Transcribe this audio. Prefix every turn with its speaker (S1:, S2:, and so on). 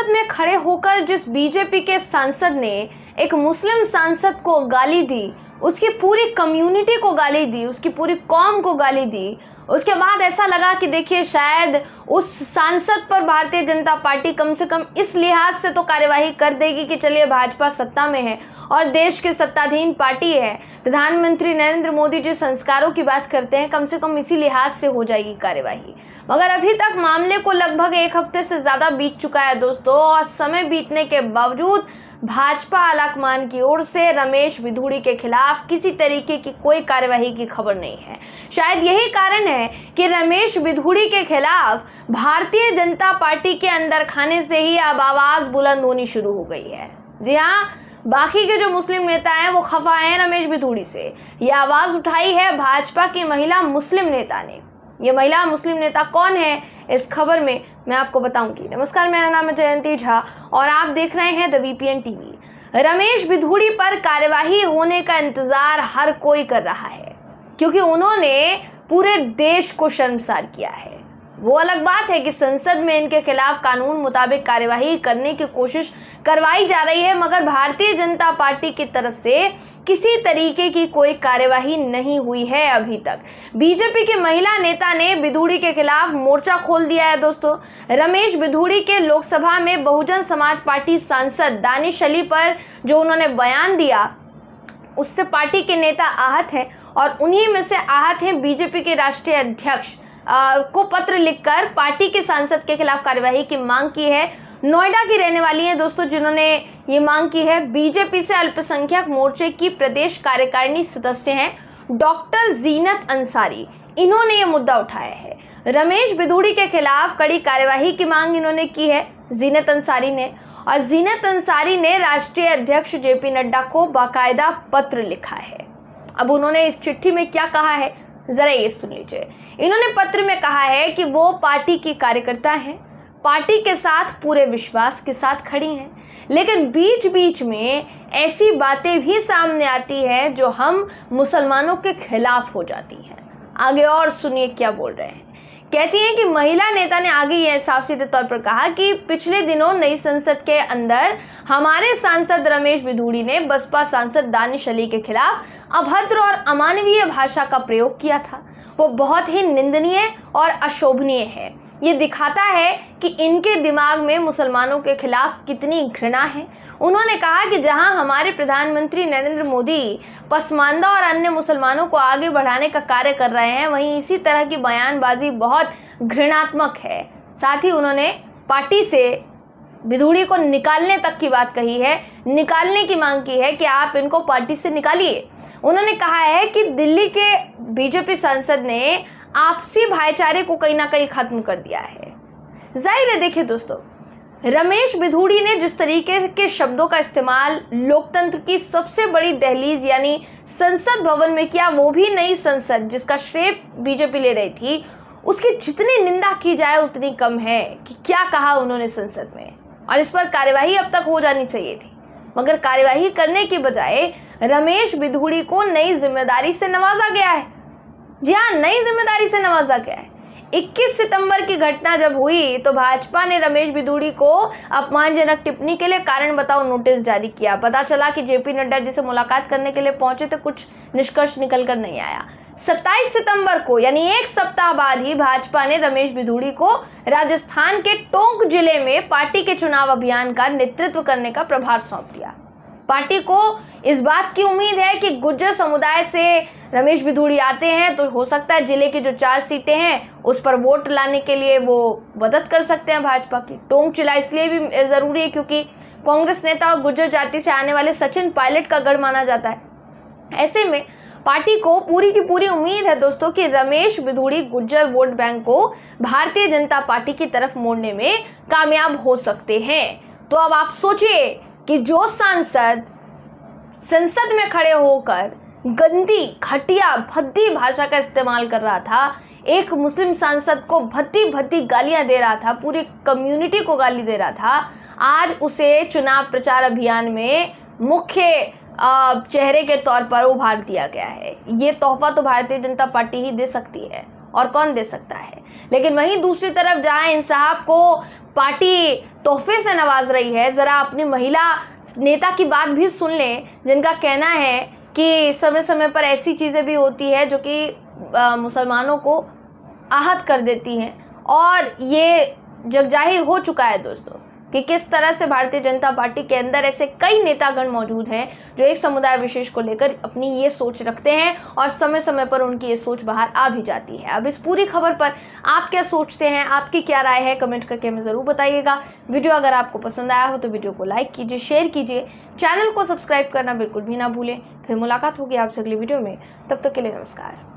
S1: संसद में खड़े होकर जिस बीजेपी के सांसद ने एक मुस्लिम सांसद को गाली दी, उसकी पूरी कम्युनिटी को गाली दी, उसकी पूरी कौम को गाली दी, उसके बाद ऐसा लगा कि देखिए शायद उस सांसद पर भारतीय जनता पार्टी कम से कम इस लिहाज से तो कार्यवाही कर देगी कि चलिए भाजपा सत्ता में है और देश की सत्ताधीन पार्टी है, प्रधानमंत्री नरेंद्र मोदी जी संस्कारों की बात करते हैं, कम से कम इसी लिहाज से हो जाएगी कार्यवाही। मगर अभी तक मामले को लगभग एक हफ्ते से ज़्यादा बीत चुका है दोस्तों, और समय बीतने के बावजूद भाजपा आलाकमान की ओर से रमेश बिधूड़ी के खिलाफ किसी तरीके की कोई कार्यवाही की खबर नहीं है। शायद यही कारण है कि रमेश बिधूड़ी के खिलाफ भारतीय जनता पार्टी के अंदर खाने से ही अब आवाज़ बुलंद होनी शुरू हो गई है। जी हाँ, बाकी के जो मुस्लिम नेता हैं वो खफा हैं रमेश बिधूड़ी से। ये आवाज़ उठाई है भाजपा की महिला मुस्लिम नेता ने। ये महिला मुस्लिम नेता कौन है, इस खबर में मैं आपको बताऊंगी। नमस्कार, मेरा नाम है जयंती झा और आप देख रहे हैं the VPN TV. Ramesh Bidhuri पर कार्यवाही होने का इंतजार हर कोई कर रहा है, क्योंकि उन्होंने पूरे देश को शर्मसार किया है। वो अलग बात है कि संसद में इनके खिलाफ कानून मुताबिक कार्यवाही करने की कोशिश करवाई जा रही है, मगर भारतीय जनता पार्टी की तरफ से किसी तरीके की कोई कार्यवाही नहीं हुई है अभी तक। बीजेपी की महिला नेता ने बिधूड़ी के खिलाफ मोर्चा खोल दिया है दोस्तों। रमेश बिधूड़ी के लोकसभा में बहुजन समाज पार्टी सांसद दानिश अली पर जो उन्होंने बयान दिया, उससे पार्टी के नेता आहत हैं और उन्हीं में से आहत हैं बीजेपी के राष्ट्रीय अध्यक्ष को पत्र लिखकर पार्टी के सांसद के खिलाफ कार्यवाही की मांग की है। नोएडा की रहने वाली हैं दोस्तों जिन्होंने ये मांग की है। बीजेपी से अल्पसंख्यक मोर्चे की प्रदेश कार्यकारिणी सदस्य हैं डॉक्टर जीनत अंसारी, इन्होंने ये मुद्दा उठाया है। रमेश बिधूड़ी के खिलाफ कड़ी कार्यवाही की मांग इन्होंने की है जीनत अंसारी ने, और जीनत अंसारी ने राष्ट्रीय अध्यक्ष जेपी नड्डा को बाकायदा पत्र लिखा है। अब उन्होंने इस चिट्ठी में क्या कहा है, जरा ये सुन लीजिए। इन्होंने पत्र में कहा है कि वो पार्टी की कार्यकर्ता हैं, पार्टी के साथ पूरे विश्वास के साथ खड़ी हैं, लेकिन बीच बीच में ऐसी बातें भी सामने आती हैं जो हम मुसलमानों के खिलाफ हो जाती हैं। आगे और सुनिए क्या बोल रहे हैं। कहती हैं कि महिला नेता ने आगे यह साफ सीधे तौर पर कहा कि पिछले दिनों नई संसद के अंदर हमारे सांसद रमेश बिधूड़ी ने बसपा सांसद दानिश अली के खिलाफ अभद्र और अमानवीय भाषा का प्रयोग किया था। वो बहुत ही निंदनीय और अशोभनीय है। ये दिखाता है कि इनके दिमाग में मुसलमानों के खिलाफ कितनी घृणा है। उन्होंने कहा कि जहां हमारे प्रधानमंत्री नरेंद्र मोदी पसमानदा और अन्य मुसलमानों को आगे बढ़ाने का कार्य कर रहे हैं, वहीं इसी तरह की बयानबाजी बहुत घृणात्मक है। साथ ही उन्होंने पार्टी से बिधूड़ी को निकालने तक की बात कही है, निकालने की मांग की है कि आप इनको पार्टी से निकालिए। उन्होंने कहा है कि दिल्ली के बीजेपी सांसद ने आपसी भाईचारे को कहीं ना कहीं खत्म कर दिया है। जाहिर है, देखिए दोस्तों, रमेश बिधूड़ी ने जिस तरीके के शब्दों का इस्तेमाल लोकतंत्र की सबसे बड़ी दहलीज यानी संसद भवन में किया, वो भी नई संसद जिसका श्रेय बीजेपी ले रही थी, उसकी जितनी निंदा की जाए उतनी कम है कि क्या कहा उन्होंने संसद में। और इस पर कार्यवाही अब तक हो जानी चाहिए थी, मगर कार्यवाही करने की बजाय रमेश बिधूड़ी को नई जिम्मेदारी से नवाजा गया है। जी हाँ, नई जिम्मेदारी से नवाजा गया है। 21 सितंबर की घटना जब हुई तो भाजपा ने रमेश बिधूड़ी को अपमानजनक टिप्पणी के लिए कारण बताओ नोटिस जारी किया। पता चला कि जेपी नड्डा जिसे मुलाकात करने के लिए पहुंचे तो कुछ निष्कर्ष निकल कर नहीं आया। 27 सितंबर को यानी एक सप्ताह बाद ही भाजपा ने रमेश बिधूड़ी को राजस्थान के टोंक जिले में पार्टी के चुनाव अभियान का नेतृत्व करने का प्रभार सौंप दिया। पार्टी को इस बात की उम्मीद है कि गुर्जर समुदाय से रमेश बिधूड़ी आते हैं तो हो सकता है जिले की जो 4 सीटें हैं उस पर वोट लाने के लिए वो मदद कर सकते हैं भाजपा की। टोंक जिला इसलिए भी ज़रूरी है क्योंकि कांग्रेस नेता और गुर्जर जाति से आने वाले सचिन पायलट का गढ़ माना जाता है। ऐसे में पार्टी को पूरी की पूरी उम्मीद है दोस्तों कि रमेश बिधूड़ी गुर्जर वोट बैंक को भारतीय जनता पार्टी की तरफ मोड़ने में कामयाब हो सकते हैं। तो अब आप सोचिए कि जो सांसद संसद में खड़े होकर गंदी, घटिया, भद्दी भाषा का इस्तेमाल कर रहा था, एक मुस्लिम सांसद को भद्दी भद्दी गालियां दे रहा था, पूरी कम्युनिटी को गाली दे रहा था, आज उसे चुनाव प्रचार अभियान में मुख्य चेहरे के तौर पर उभार दिया गया है। ये तोहफा तो भारतीय जनता पार्टी ही दे सकती है, और कौन दे सकता है। लेकिन वहीं दूसरी तरफ जहां इंसाफ को पार्टी तोहफे से नवाज रही है, ज़रा अपनी महिला नेता की बात भी सुन लें, जिनका कहना है कि समय समय पर ऐसी चीज़ें भी होती है जो कि मुसलमानों को आहत कर देती हैं। और ये जग जाहिर हो चुका है दोस्तों कि किस तरह से भारतीय जनता पार्टी के अंदर ऐसे कई नेतागण मौजूद हैं जो एक समुदाय विशेष को लेकर अपनी ये सोच रखते हैं और समय समय पर उनकी ये सोच बाहर आ भी जाती है। अब इस पूरी खबर पर आप क्या सोचते हैं, आपकी क्या राय है, कमेंट करके हमें ज़रूर बताइएगा। वीडियो अगर आपको पसंद आया हो तो वीडियो को लाइक कीजिए, शेयर कीजिए, चैनल को सब्सक्राइब करना बिल्कुल भी ना भूलें। फिर मुलाकात होगी आपसे अगली वीडियो में, तब तक के लिए नमस्कार।